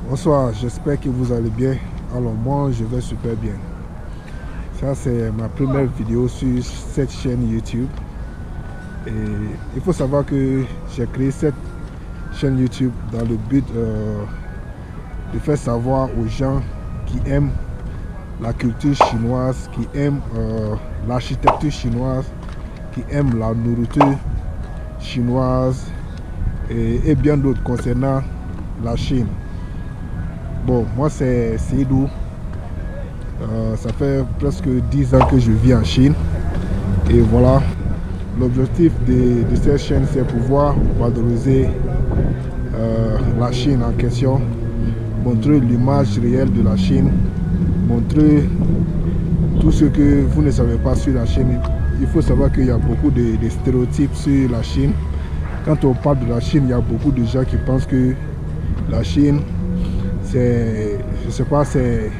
Bonsoir, j'espère que vous allez bien. Alors moi, je vais super bien. Ça, c'est ma première vidéo sur cette chaîne YouTube. Et il faut savoir que j'ai créé cette chaîne YouTube dans le but de faire savoir aux gens qui aiment la culture chinoise, qui aiment l'architecture chinoise, qui aiment la nourriture chinoise et bien d'autres concernant la Chine. Bon, moi c'est Seydou. Ça fait presque 10 ans que je vis en Chine. Et voilà, l'objectif de cette chaîne, c'est pouvoir valoriser la Chine en question, montrer l'image réelle de la Chine, montrer tout ce que vous ne savez pas sur la Chine. Il faut savoir qu'il y a beaucoup de stéréotypes sur la Chine. Quand on parle de la Chine, il y a beaucoup de gens qui pensent que la Chine, c'est, je sais pas, c'est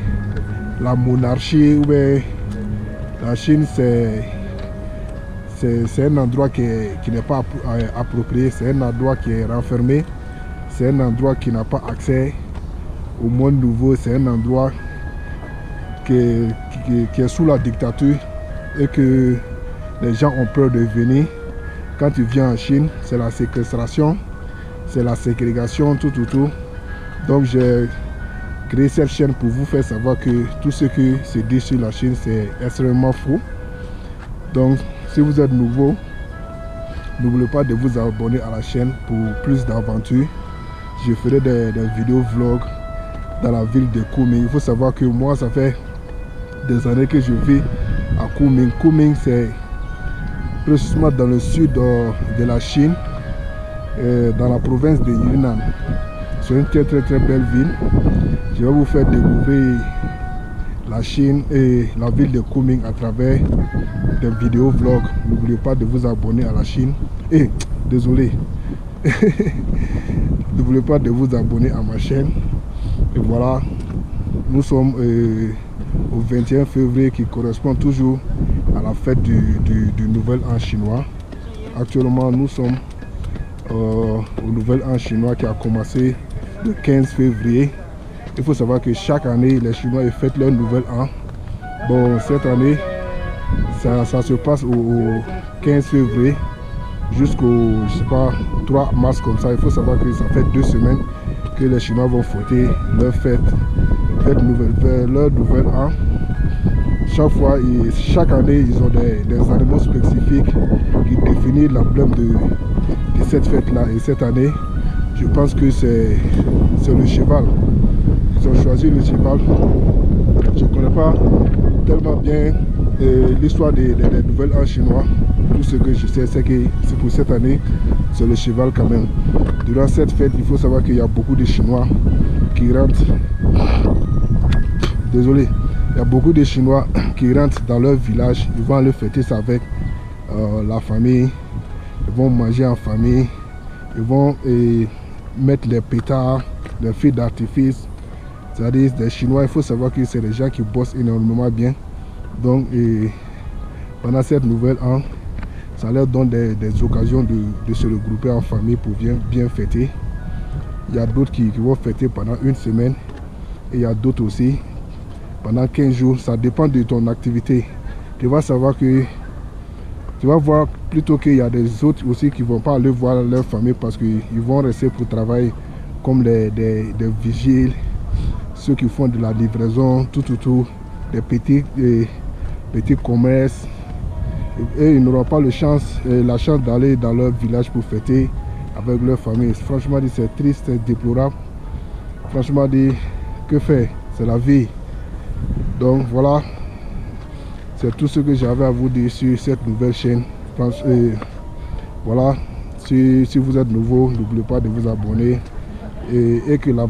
la monarchie, ou bien la Chine, c'est un endroit qui n'est pas approprié, c'est un endroit qui est renfermé, c'est un endroit qui n'a pas accès au monde nouveau, c'est un endroit qui est sous la dictature et que les gens ont peur de venir. Quand tu viens en Chine, c'est la séquestration, c'est la ségrégation, tout. Donc j'ai créé cette chaîne pour vous faire savoir que tout ce qui se dit sur la Chine, c'est extrêmement faux. Donc si vous êtes nouveau, n'oubliez pas de vous abonner à la chaîne pour plus d'aventures. Je ferai des vidéos vlogs dans la ville de Kunming. Il faut savoir que moi, ça fait des années que je vis à Kunming. Kunming, c'est précisément dans le sud de la Chine, dans la province de Yunnan. C'est une très belle ville. Je vais vous faire découvrir la Chine et la ville de Kunming à travers des vidéos vlogs. N'oubliez pas de vous abonner à la Chine. Désolé. N'oubliez pas de vous abonner à ma chaîne. Et voilà, nous sommes au 21 février qui correspond toujours à la fête du Nouvel An chinois. Actuellement, nous sommes au Nouvel An chinois qui a commencé le 15 février. Il faut savoir que chaque année, les Chinois fêtent leur Nouvel An. Bon, cette année, ça se passe au 15 février jusqu'au, je sais pas, 3 mars comme ça. Il faut savoir que ça fait 2 semaines que les Chinois vont fêter leur fête leur Nouvel An. Chaque année, ils ont des animaux spécifiques qui définissent l'emblème de cette fête-là. Et cette année, je pense que c'est le cheval. Ils ont choisi le cheval. Je ne connais pas tellement bien l'histoire des Nouvel An chinois. Tout ce que je sais, c'est que c'est pour cette année, c'est le cheval quand même. Durant cette fête, il faut savoir qu'il y a beaucoup de Chinois qui rentrent. Désolé. Il y a beaucoup de Chinois qui rentrent dans leur village. Ils vont aller fêter ça avec la famille. Ils vont manger en famille. Ils vont mettre les pétards, les feux d'artifice. C'est-à-dire des Chinois, il faut savoir que c'est des gens qui bossent énormément bien. Donc pendant cette Nouvelle An, ça leur donne des occasions de se regrouper en famille pour bien fêter. Il y a d'autres qui vont fêter pendant 1 semaine. Et il y a d'autres aussi pendant 15 jours. Ça dépend de ton activité. Tu vas savoir que tu vas voir plutôt qu'il y a des autres aussi qui ne vont pas aller voir leur famille parce qu'ils vont rester pour travailler comme des vigiles, ceux qui font de la livraison, tout, des petits commerces. Et ils n'auront pas la chance d'aller dans leur village pour fêter avec leur famille. Franchement, c'est triste, c'est déplorable. Franchement, que faire? C'est la vie. Donc voilà, c'est tout ce que j'avais à vous dire sur cette nouvelle chaîne. Voilà, si vous êtes nouveau, n'oubliez pas de vous abonner et que la